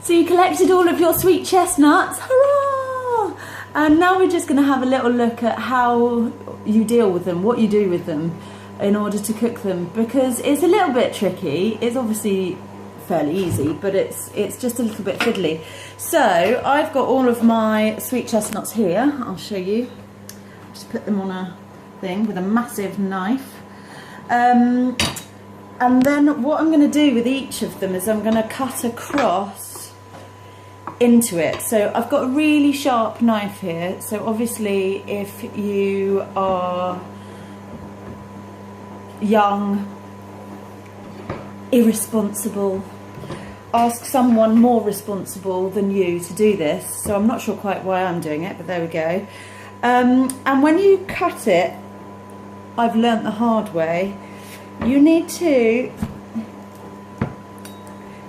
So you collected all of your sweet chestnuts, hurrah! And now we're just going to have a little look at how you deal with them, what you do with them in order to cook them, because it's a little bit tricky. It's obviously fairly easy, but it's just a little bit fiddly. So I've got all of my sweet chestnuts here. I'll show you. Just put them on a thing with a massive knife. And then what I'm going to do with each of them is I'm going to cut across into it. So I've got a really sharp knife here, so obviously if you are young, irresponsible, ask someone more responsible than you to do this. So I'm not sure quite why I'm doing it, but there we go. And when you cut it, I've learnt the hard way, you need to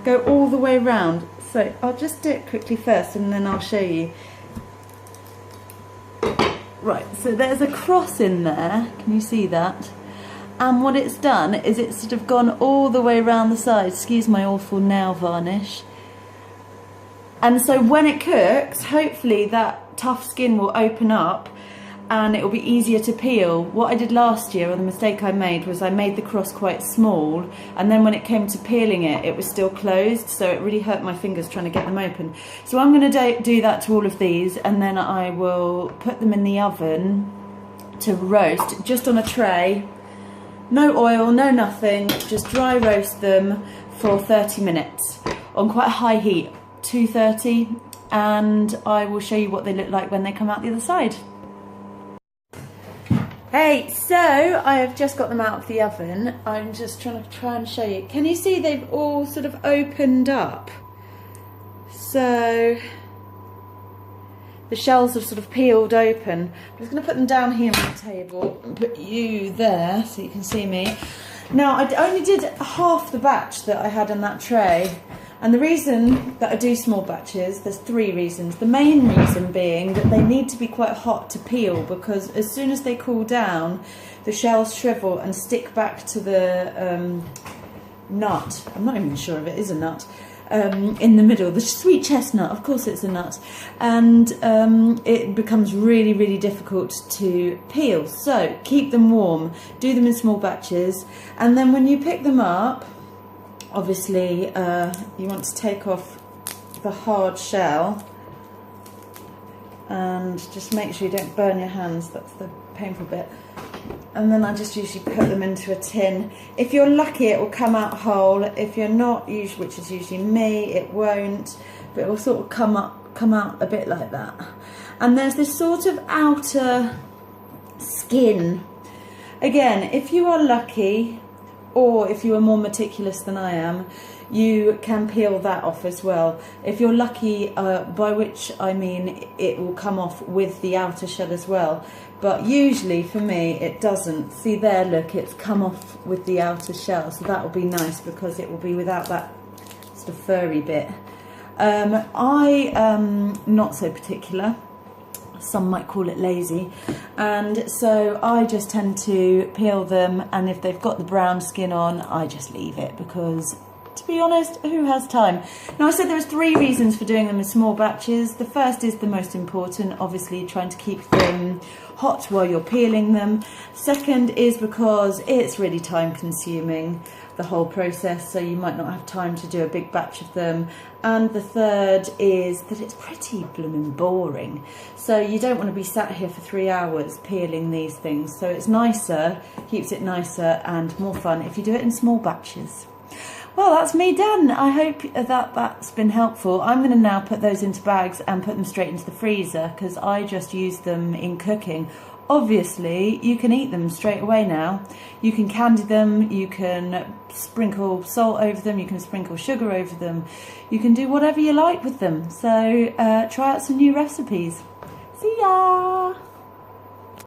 go all the way round. So I'll just do it quickly first and then I'll show you. Right, so there's a cross in there, can you see that? And what it's done is it's sort of gone all the way around the side. Excuse my awful nail varnish. And so when it cooks, hopefully that tough skin will open up and it will be easier to peel. What I did last year, or the mistake I made, was I made the cross quite small, and then when it came to peeling it, it was still closed, so it really hurt my fingers trying to get them open. So I'm going to do that to all of these, and then I will put them in the oven to roast, just on a tray. No oil, no nothing, just dry roast them for 30 minutes on quite a high heat, 230, and I will show you what they look like when they come out the other side. Hey, so I have just got them out of the oven. I'm just trying to show you. Can you see they've all sort of opened up? So the shells have sort of peeled open. I'm just going to put them down here on the table and put you there so you can see me. Now, I only did half the batch that I had in that tray. And the reason that I do small batches, there's 3 reasons. The main reason being that they need to be quite hot to peel, because as soon as they cool down, the shells shrivel and stick back to the nut. I'm not even sure if it is a nut. In the middle, the sweet chestnut, of course it's a nut, and it becomes really, really difficult to peel. So keep them warm, do them in small batches, and then when you pick them up, obviously you want to take off the hard shell and just make sure you don't burn your hands, that's the painful bit. And then I just usually put them into a tin. If you're lucky, it will come out whole. If you're not, which is usually me, it won't, but it will sort of come out a bit like that. And there's this sort of outer skin. Again, if you are lucky, or if you are more meticulous than I am, you can peel that off as well. If you're lucky, by which I mean it will come off with the outer shell as well. But usually for me it doesn't. See there, look, it's come off with the outer shell, so that will be nice because it will be without that sort of furry bit. I am not so particular. Some might call it lazy, and so I just tend to peel them, and if they've got the brown skin on, I just leave it, because to be honest, who has time? Now, I said there was 3 reasons for doing them in small batches. The first is the most important, obviously trying to keep them hot while you're peeling them. Second is because it's really time consuming, the whole process, so you might not have time to do a big batch of them. And the third is that it's pretty blooming boring, so you don't want to be sat here for 3 hours peeling these things. So it's nicer, keeps it nicer and more fun if you do it in small batches. Well, that's me done. I hope that that's been helpful. I'm going to now put those into bags and put them straight into the freezer, because I just use them in cooking. Obviously, you can eat them straight away now. You can candy them, you can sprinkle salt over them, you can sprinkle sugar over them. You can do whatever you like with them. So try out some new recipes. See ya!